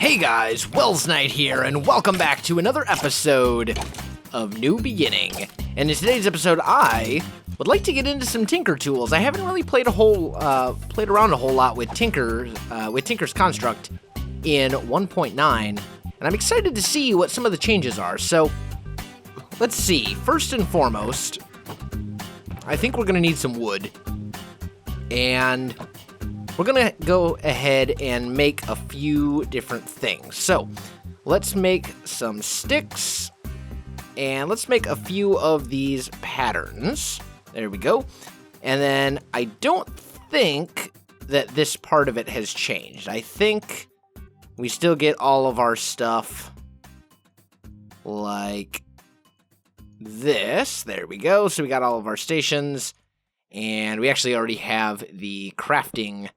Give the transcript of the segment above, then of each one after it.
Hey guys, Welsknight here, and welcome back to another episode of New Beginning. And in today's episode, I would like to get into some Tinker tools. I haven't really played around a whole lot with Tinker's Construct in 1.9, and I'm excited to see what some of the changes are. So, let's see. First and foremost, I think we're going to need some wood, and we're going to go ahead and make a few different things. So, let's make some sticks, and let's make a few of these patterns. There we go. And then I don't think that this part of it has changed. I think we still get all of our stuff like this. There we go. So we got all of our stations, and we actually already have the crafting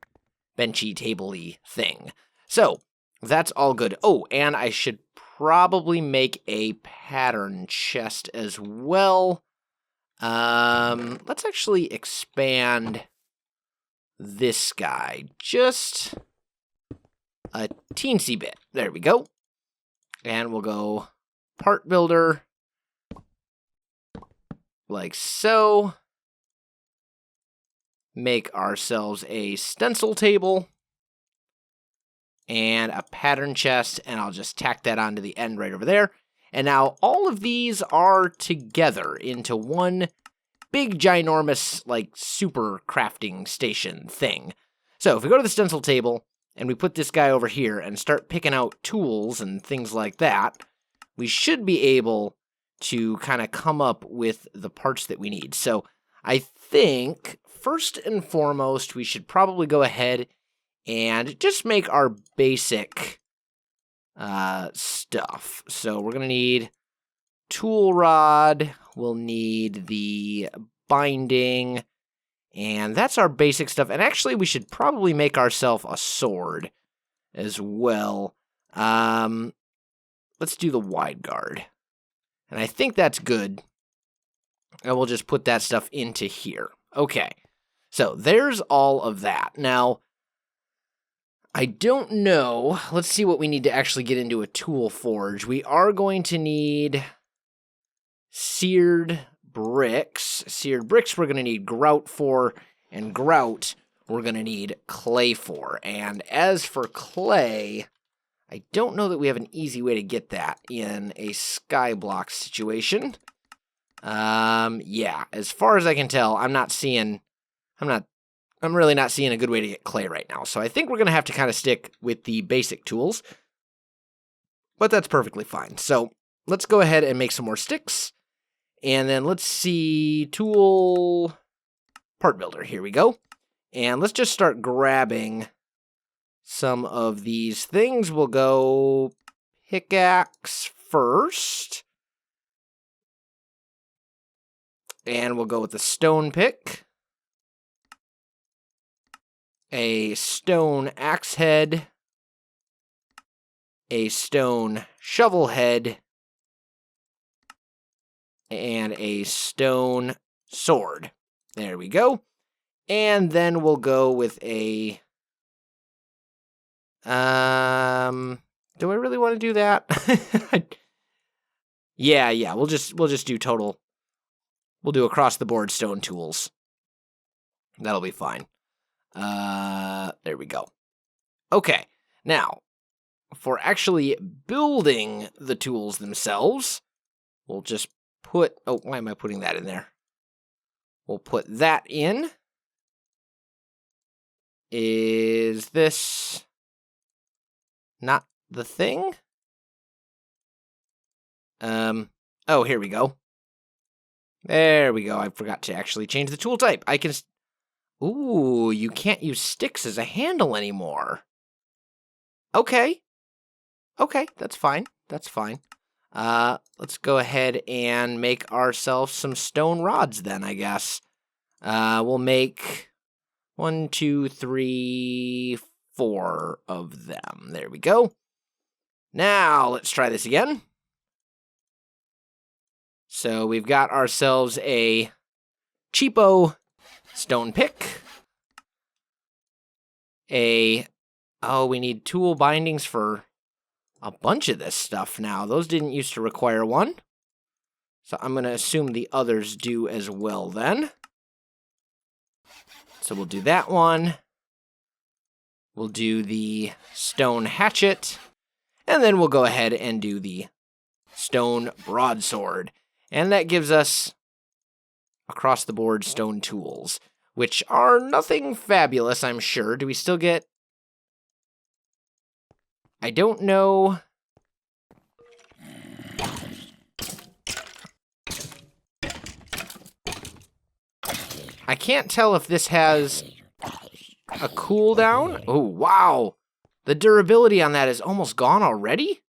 benchy tabley thing. So that's all good. Oh, and I should probably make a pattern chest as well. Let's actually expand this guy just a teensy bit. There we go. And we'll go part builder like so. Make ourselves a stencil table and a pattern chest, and I'll just tack that onto the end right over there. And now all of these are together into one big, ginormous, like, super crafting station thing. So if we go to the stencil table and we put this guy over here and start picking out tools and things like that, we should be able to kind of come up with the parts that we need. So I think first and foremost, we should probably go ahead and just make our basic stuff. So we're going to need tool rod, we'll need the binding, and that's our basic stuff. And actually, we should probably make ourselves a sword as well. Let's do the wide guard. And I think that's good. And we'll just put that stuff into here. Okay. So there's all of that. Now, I don't know. Let's see what we need to actually get into a tool forge. We are going to need seared bricks. Seared bricks we're going to need grout for, and grout we're going to need clay for. And as for clay, I don't know that we have an easy way to get that in a Skyblock situation. Yeah, as far as I can tell, I'm really not seeing a good way to get clay right now. So I think we're going to have to kind of stick with the basic tools. But that's perfectly fine. So let's go ahead and make some more sticks. And then let's see, tool part builder. Here we go. And let's just start grabbing some of these things. We'll go pickaxe first. And we'll go with the stone pick. A stone axe head, a stone shovel head, and a stone sword. There we go. And then we'll go with a... do I really want to do that? Yeah, we'll just do total. We'll do across the board stone tools. That'll be fine. There we go. Okay, now, for actually building the tools themselves, we'll just put, oh, why am I putting that in there? We'll put that in. Is this not the thing? Oh, here we go. There we go. I forgot to actually change the tool type. I can... Ooh, you can't use sticks as a handle anymore. Okay. Okay, that's fine. That's fine. Let's go ahead and make ourselves some stone rods then, I guess. We'll make 1, 2, 3, 4 of them. There we go. Now, let's try this again. So we've got ourselves a cheapo stone pick, we need tool bindings for a bunch of this stuff now. Those didn't used to require one. So I'm going to assume the others do as well then. So we'll do that one. We'll do the stone hatchet. And then we'll go ahead and do the stone broadsword. And that gives us across the board stone tools, which are nothing fabulous, I'm sure. Do we still get... I don't know. I can't tell if this has a cooldown. Oh, wow. The durability on that is almost gone already?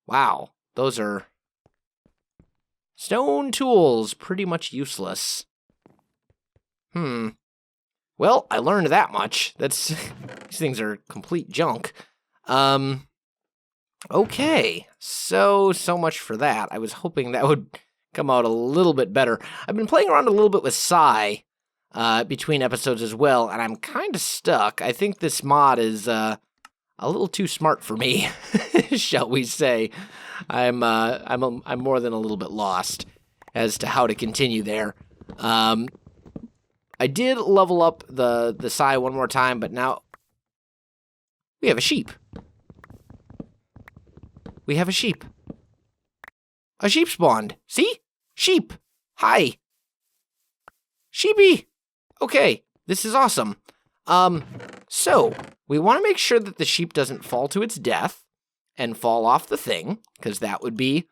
Wow. Those are stone tools. Pretty much useless. Well, I learned that much. These things are complete junk. Okay. So much for that. I was hoping that would come out a little bit better. I've been playing around a little bit with Psy between episodes as well, and I'm kind of stuck. I think this mod is a little too smart for me, shall we say. I'm more than a little bit lost as to how to continue there. I did level up the Psy one more time, but now we have a sheep. We have a sheep. A sheep spawned. See? Sheep. Hi. Sheepy. Okay, this is awesome. So we want to make sure that the sheep doesn't fall to its death and fall off the thing, because that would be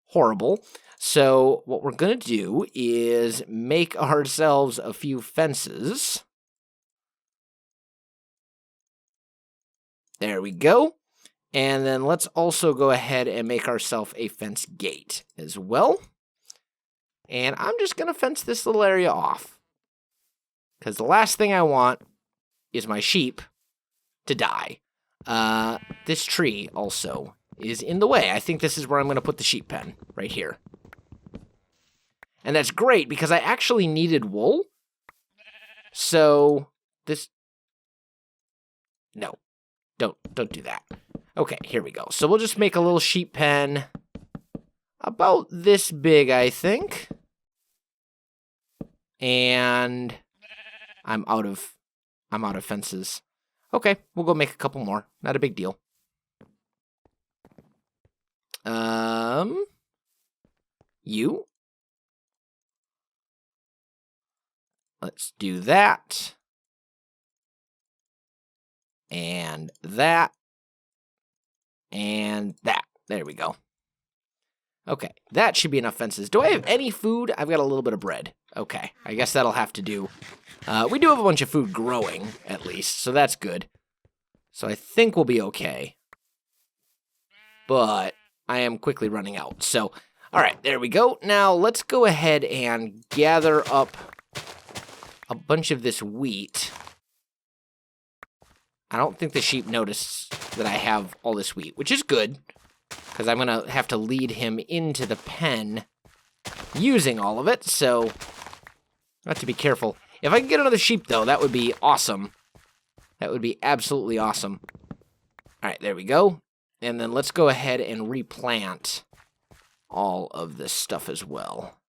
horrible. So what we're going to do is make ourselves a few fences. There we go. And then let's also go ahead and make ourselves a fence gate as well. And I'm just going to fence this little area off, because the last thing I want is my sheep to die. This tree also is in the way. I think this is where I'm going to put the sheep pen, right here. And that's great, because I actually needed wool. So this... No, don't do that. Okay, here we go. So we'll just make a little sheep pen about this big, I think. And I'm out of fences. Okay, we'll go make a couple more. Not a big deal. You. Let's do that. And that. And that. There we go. Okay, that should be enough fences. Do I have any food? I've got a little bit of bread. Okay, I guess that'll have to do. We do have a bunch of food growing, at least, so that's good. So I think we'll be okay. But I am quickly running out. So, all right, there we go. Now, let's go ahead and gather up a bunch of this wheat. I don't think the sheep noticed that I have all this wheat, which is good, because I'm going to have to lead him into the pen using all of it, so I have to be careful. If I can get another sheep, though, that would be awesome. That would be absolutely awesome. All right, there we go. And then let's go ahead and replant all of this stuff as well.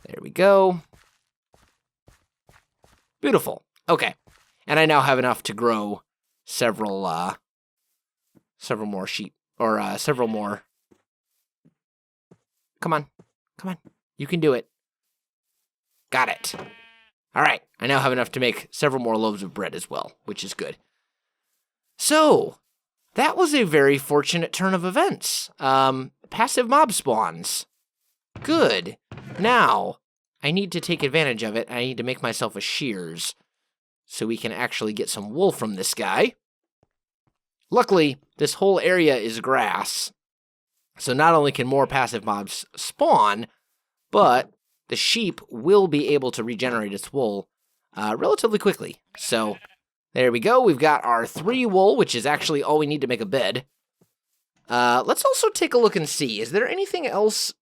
There we go. Beautiful. Okay. And I now have enough to grow several more sheep, or several more. Come on. Come on. You can do it. Got it. All right. I now have enough to make several more loaves of bread as well, which is good. So, that was a very fortunate turn of events. Passive mob spawns. Good. Now, I need to take advantage of it. I need to make myself a shears so we can actually get some wool from this guy. Luckily, this whole area is grass, so not only can more passive mobs spawn, but the sheep will be able to regenerate its wool relatively quickly. So, there we go. We've got our 3 wool, which is actually all we need to make a bed. Let's also take a look and see, is there anything else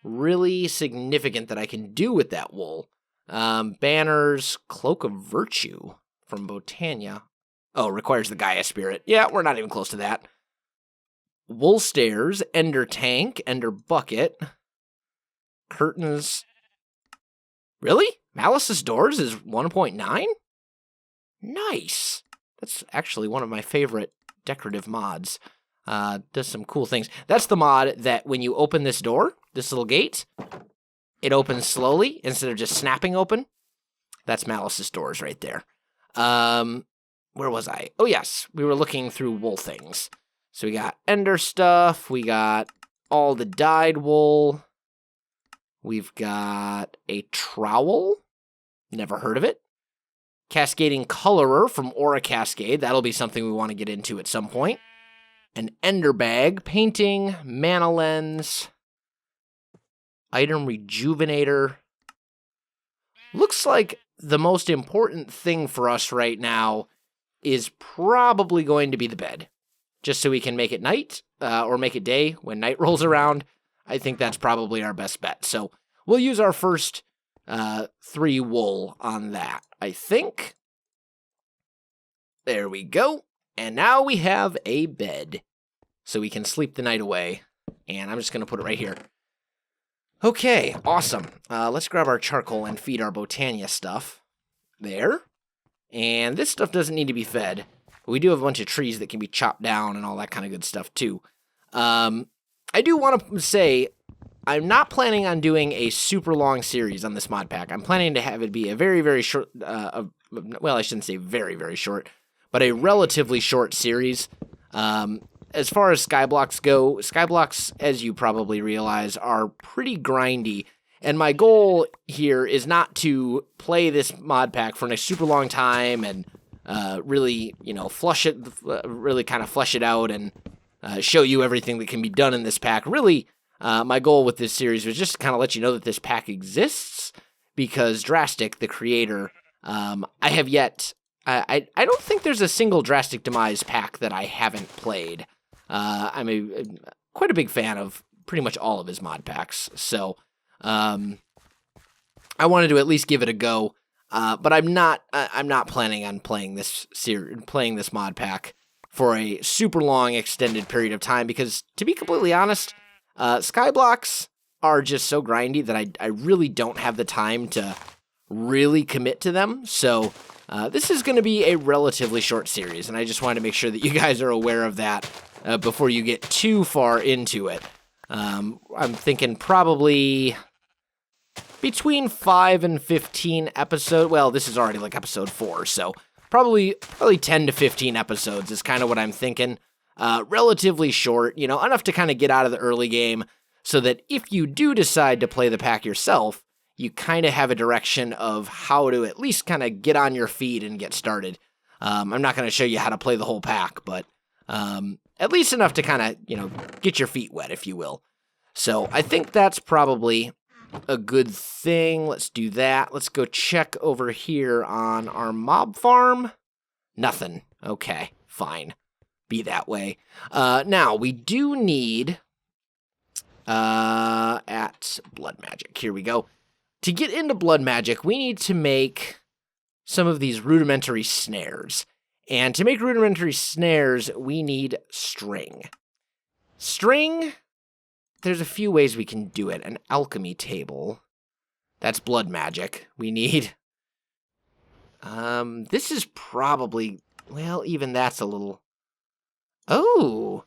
really significant that I can do with that wool? Banners, Cloak of Virtue from Botania. Oh, requires the Gaia Spirit. Yeah, we're not even close to that. Wool Stairs, Ender Tank, Ender Bucket, Curtains. Really? Malice's Doors is 1.9? Nice. That's actually one of my favorite decorative mods. Does some cool things. That's the mod that when you open this door, this little gate, it opens slowly instead of just snapping open. That's Malice's Doors right there. Where was I? Oh, yes. We were looking through wool things. So we got Ender stuff. We got all the dyed wool. We've got a trowel. Never heard of it. Cascading Colorer from Aura Cascade. That'll be something we want to get into at some point. An Ender Bag. Painting. Mana Lens. Item Rejuvenator. Looks like the most important thing for us right now is probably going to be the bed. Just so we can make it night, or make it day when night rolls around. I think that's probably our best bet. So we'll use our first 3 wool on that, I think. There we go. And now we have a bed. So we can sleep the night away. And I'm just going to put it right here. Okay, awesome. Let's grab our charcoal and feed our Botania stuff. There. And this stuff doesn't need to be fed. We do have a bunch of trees that can be chopped down and all that kind of good stuff, too. I do want to say, I'm not planning on doing a super long series on this mod pack. I'm planning to have it be a very, very short, well, I shouldn't say very, very short, but a relatively short series. As far as Skyblocks go, Skyblocks, as you probably realize, are pretty grindy. And my goal here is not to play this mod pack for a super long time and really, flush it, really kind of flesh it out and show you everything that can be done in this pack. Really, my goal with this series was just to kind of let you know that this pack exists, because Drastic, the creator, I have yet, I don't think there's a single Drastic Demise pack that I haven't played. I'm quite a big fan of pretty much all of his mod packs, so I wanted to at least give it a go. But I'm not planning on playing this mod pack for a super long extended period of time, because to be completely honest, Skyblocks are just so grindy that I really don't have the time to really commit to them. So this is going to be a relatively short series, and I just wanted to make sure that you guys are aware of that before you get too far into it. I'm thinking probably between 5 and 15 episodes. Well, this is already like episode 4, so probably 10 to 15 episodes is kind of what I'm thinking. Relatively short, enough to kind of get out of the early game, so that if you do decide to play the pack yourself, you kind of have a direction of how to at least kind of get on your feet and get started. I'm not going to show you how to play the whole pack, but at least enough to kind of, get your feet wet, if you will. So I think that's probably a good thing. Let's do that. Let's go check over here on our mob farm. Nothing. Okay, fine. Be that way. Now, we do need, at Blood Magic, here we go. To get into Blood Magic, we need to make some of these rudimentary snares. And to make rudimentary snares, we need string. String, there's a few ways we can do it. An alchemy table. That's Blood Magic. We need, this is probably, well, even that's a little, oh,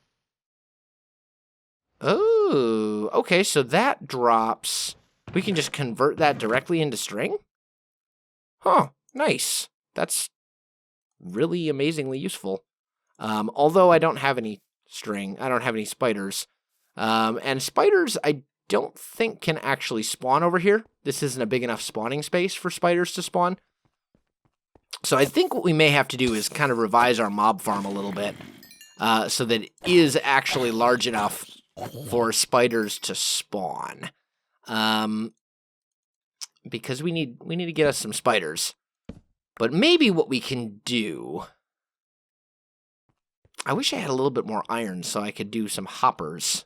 okay, so that drops, we can just convert that directly into string? Huh, nice. That's really amazingly useful. Although I don't have any string, I don't have any spiders. And spiders, I don't think can actually spawn over here. This isn't a big enough spawning space for spiders to spawn. So I think what we may have to do is kind of revise our mob farm a little bit, so that it is actually large enough for spiders to spawn. Because we need to get us some spiders. But maybe what we can do, I wish I had a little bit more iron so I could do some hoppers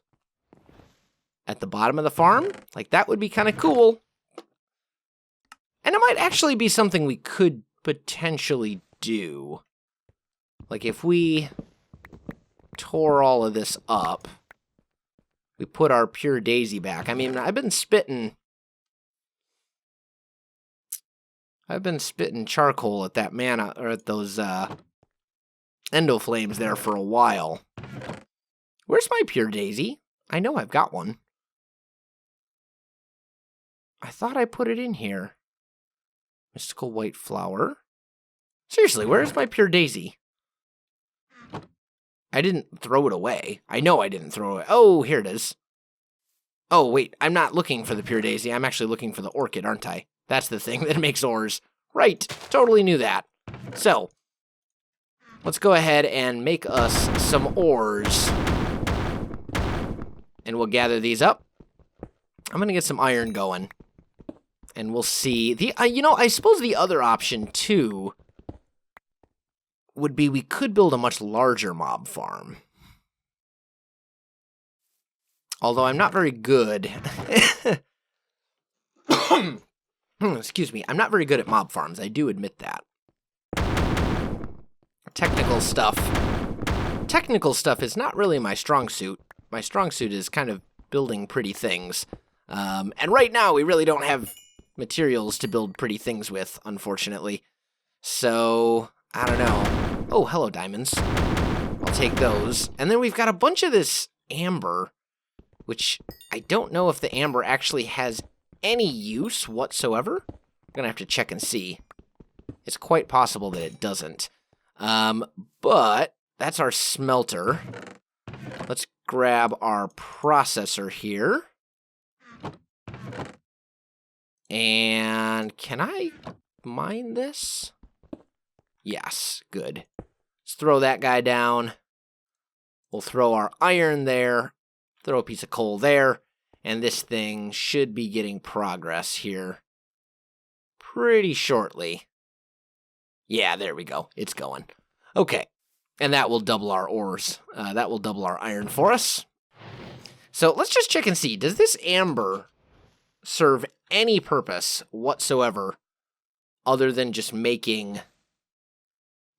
at the bottom of the farm. Like, that would be kind of cool. And it might actually be something we could potentially do. Like, if we tore all of this up, we put our pure daisy back. I mean, I've been spitting charcoal at that mana, or at those endo flames there for a while. Where's my pure daisy? I know I've got one. I thought I put it in here. Mystical white flower. Seriously, where's my pure daisy? I didn't throw it away. I know I didn't throw it away. Oh, here it is. Oh, wait, I'm not looking for the pure daisy. I'm actually looking for the orchid, aren't I? That's the thing that makes ores. Right, totally knew that. So, let's go ahead and make us some ores. And we'll gather these up. I'm going to get some iron going. And we'll see. I suppose the other option, too, would be we could build a much larger mob farm. Although I'm not very good. Excuse me. I'm not very good at mob farms. I do admit that. Technical stuff is not really my strong suit. My strong suit is kind of building pretty things. And right now, we really don't have materials to build pretty things with, unfortunately. So, I don't know. Oh, hello, diamonds. I'll take those. And then we've got a bunch of this amber, which I don't know if the amber actually has any use whatsoever. I'm going to have to check and see. It's quite possible that it doesn't. But that's our smelter. Let's grab our processor here. And can I mine this? Yes, good. Let's throw that guy down. We'll throw our iron there. Throw a piece of coal there. And this thing should be getting progress here pretty shortly. Yeah, there we go. It's going. Okay. And that will double our ores. That will double our iron for us. So let's just check and see. Does this amber serve any purpose whatsoever other than just making...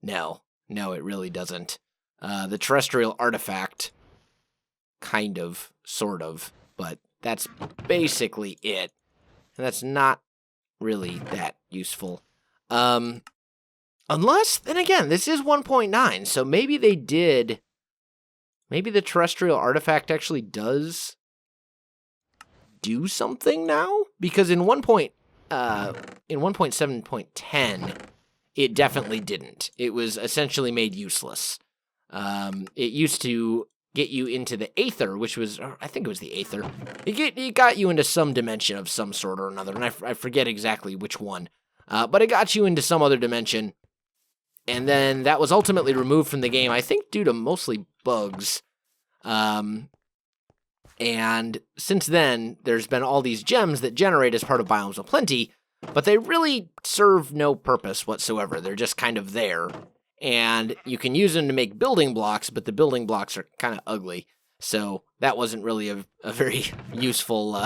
No, it really doesn't. The terrestrial artifact, kind of, sort of, but that's basically it. And that's not really that useful. Unless, then again, this is 1.9, so maybe they did... Maybe the terrestrial artifact actually does do something now? Because in 1.7.10, it definitely didn't. It was essentially made useless. It used to get you into the Aether, which was, I think it was the Aether. It got you into some dimension of some sort or another, and I forget exactly which one. But it got you into some other dimension, and then that was ultimately removed from the game, I think due to mostly bugs. And since then, there's been all these gems that generate as part of Biomes of Plenty, but they really serve no purpose whatsoever. They're just kind of there. And you can use them to make building blocks, but the building blocks are kind of ugly. So that wasn't really a very useful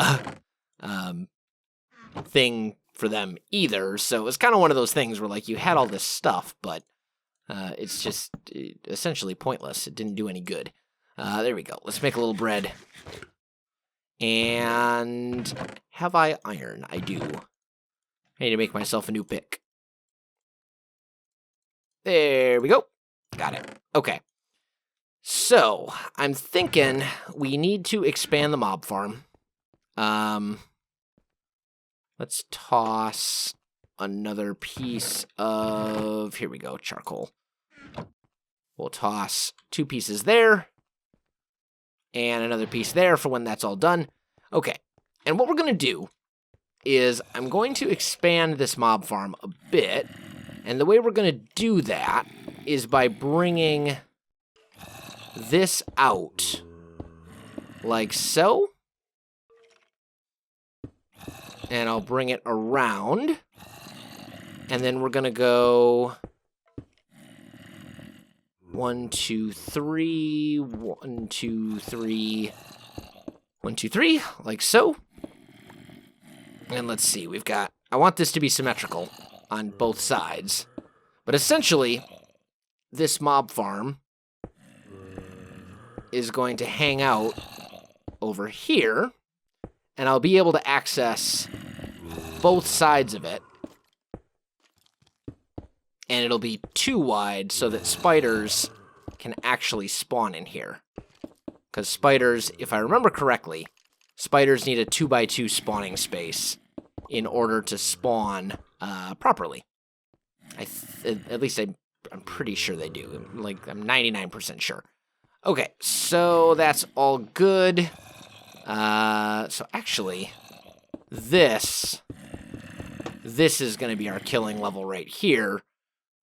thing for them either. So it was kind of one of those things where, like, you had all this stuff, but it's just essentially pointless. It didn't do any good. There we go. Let's make a little bread. And have I iron? I do. I need to make myself a new pick. There we go. Got it. Okay. So, I'm thinking we need to expand the mob farm. Let's toss another piece of... Here we go, charcoal. We'll toss 2 pieces there. And another piece there for when that's all done. Okay. And what we're going to do is I'm going to expand this mob farm a bit. And the way we're going to do that is by bringing this out like so. And I'll bring it around. And then we're going to go 1, 2, 3, 1, 2, 3, 1, 2, 3, like so. And let's see, we've got, I want this to be symmetrical on both sides. But essentially, this mob farm is going to hang out over here, and I'll be able to access both sides of it. And it'll be too wide so that spiders can actually spawn in here. Because spiders, if I remember correctly, spiders need a 2x2 spawning space in order to spawn properly. At least I'm pretty sure they do. Like, I'm 99% sure. Okay, so that's all good. So actually, this is going to be our killing level right here,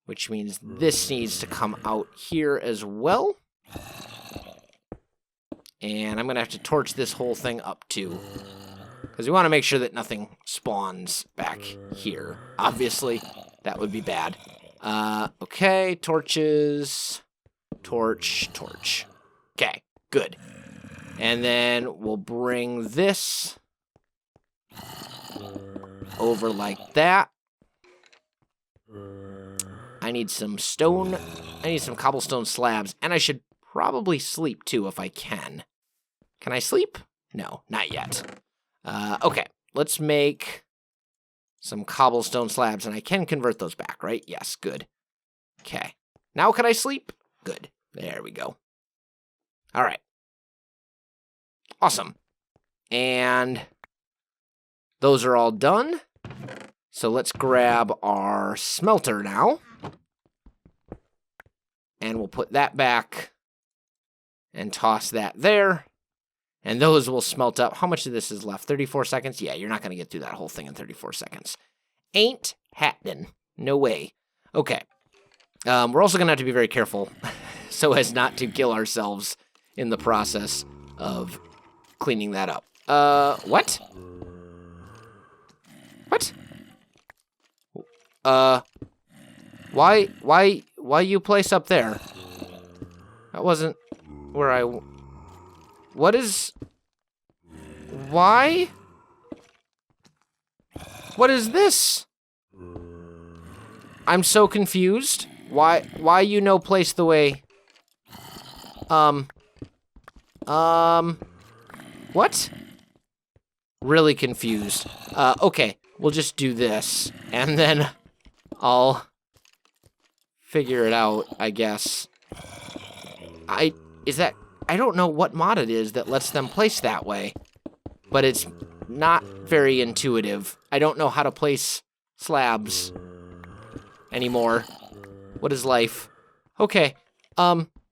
which means this needs to come out here as well. And I'm going to have to torch this whole thing up too, because we want to make sure that nothing spawns back here. Obviously, that would be bad. Okay, torches, torch. Okay, good. And then we'll bring this over like that. I need some stone. I need some cobblestone slabs, and I should probably sleep too if I can. Can I sleep? No, not yet. Okay, let's make some cobblestone slabs, and I can convert those back, right? Yes, good. Okay, now can I sleep? Good. There we go. All right. Awesome. And those are all done. So let's grab our smelter now. And we'll put that back and toss that there. And those will smelt up. How much of this is left? 34 seconds? Yeah, you're not going to get through that whole thing in 34 seconds. Ain't happening. No way. Okay. We're also going to have to be very careful so as not to kill ourselves in the process of cleaning that up. What? What? Why you place up there? That wasn't where I... What is... Why? What is this? I'm so confused. Why you no place the way... What? Really confused. Okay, we'll just do this, and then I'll figure it out, I guess. I don't know what mod it is that lets them place that way, but it's not very intuitive. I don't know how to place slabs anymore. What is life? Okay,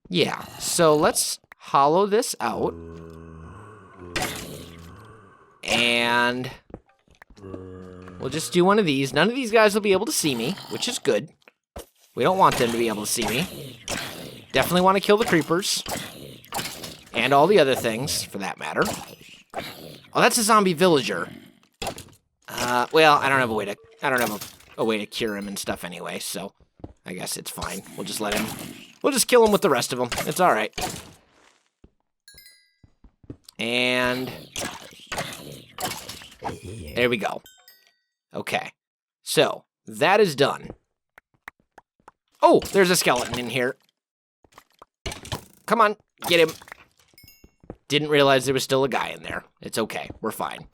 yeah, so let's hollow this out. And we'll just do one of these. None of these guys will be able to see me, which is good. We don't want them to be able to see me. Definitely want to kill the creepers. And all the other things, for that matter. Oh, that's a zombie villager. Well, I don't have a way to cure him and stuff anyway, so I guess it's fine. We'll just kill him with the rest of them. It's all right. And there we go. Okay. So, that is done. Oh, there's a skeleton in here. Come on, get him. Didn't realize there was still a guy in there. It's okay, we're fine.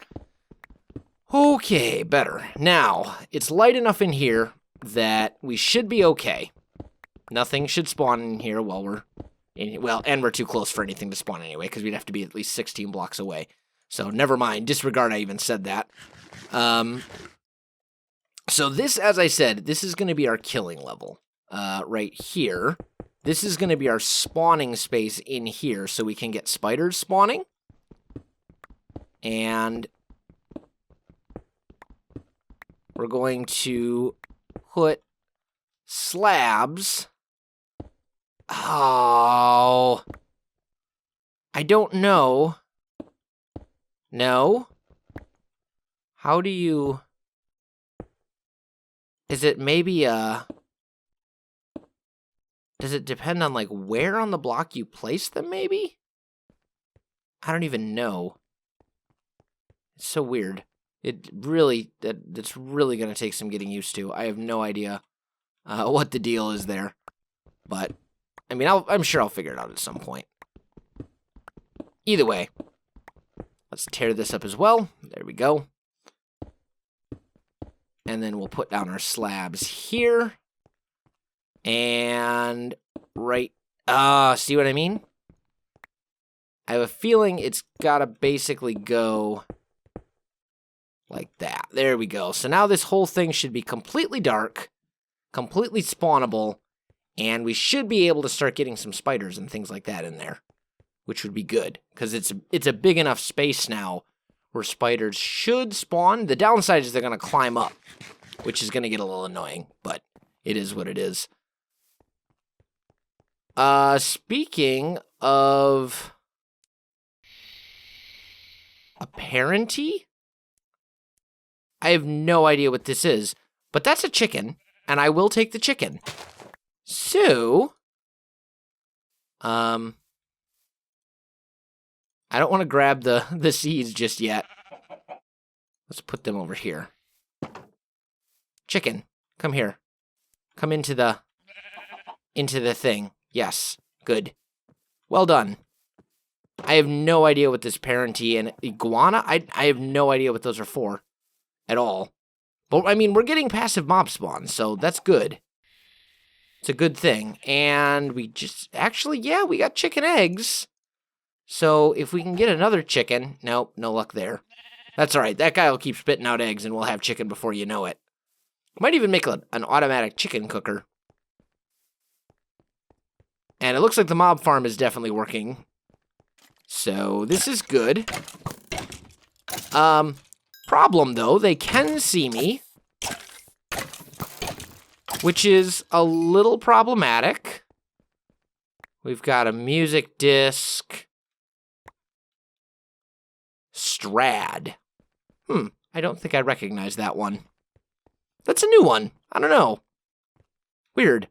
Okay, better. Now, it's light enough in here that we should be okay. Nothing should spawn in here while we're in, well, and we're too close for anything to spawn anyway, because we'd have to be at least 16 blocks away. So, never mind. Disregard I even said that. So this, as I said, this is going to be our killing level. Right here. This is going to be our spawning space in here, so we can get spiders spawning. And we're going to put slabs. Oh, I don't know. No? How do you... Is it maybe a... Does it depend on, like, where on the block you place them, maybe? I don't even know. It's so weird. It's really going to take some getting used to. I have no idea what the deal is there. But, I mean, I'm sure I'll figure it out at some point. Either way, let's tear this up as well. There we go. And then we'll put down our slabs here. And right... see what I mean? I have a feeling it's gotta basically go like that. There we go. So now this whole thing should be completely dark, completely spawnable, and we should be able to start getting some spiders and things like that in there, which would be good, because it's a big enough space now where spiders should spawn. The downside is they're going to climb up, which is going to get a little annoying, but it is what it is. Speaking of apparently, I have no idea what this is, but that's a chicken, and I will take the chicken. So, I don't want to grab the seeds just yet. Let's put them over here. Chicken, come here. Come into the thing. Yes, good. Well done. I have no idea what this parenty and iguana, I have no idea what those are for at all. But, I mean, we're getting passive mob spawns, so that's good. It's a good thing. And we just, actually, yeah, we got chicken eggs. So if we can get another chicken, nope, no luck there. That's all right. That guy will keep spitting out eggs and we'll have chicken before you know it. Might even make an automatic chicken cooker. And it looks like the mob farm is definitely working. So this is good. Problem though, they can see me, which is a little problematic. We've got a music disc. Strad. I don't think I recognize that one. That's a new one. I don't know. Weird.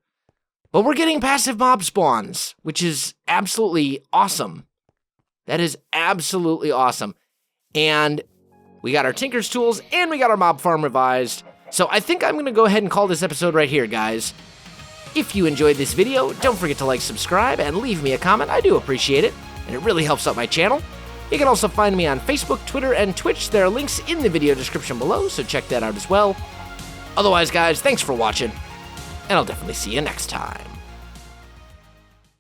But we're getting passive mob spawns, which is absolutely awesome. That is absolutely awesome. And we got our Tinker's Tools, and we got our mob farm revised. So I think I'm going to go ahead and call this episode right here, guys. If you enjoyed this video, don't forget to like, subscribe, and leave me a comment. I do appreciate it, and it really helps out my channel. You can also find me on Facebook, Twitter, and Twitch. There are links in the video description below, so check that out as well. Otherwise, guys, thanks for watching, and I'll definitely see you next time.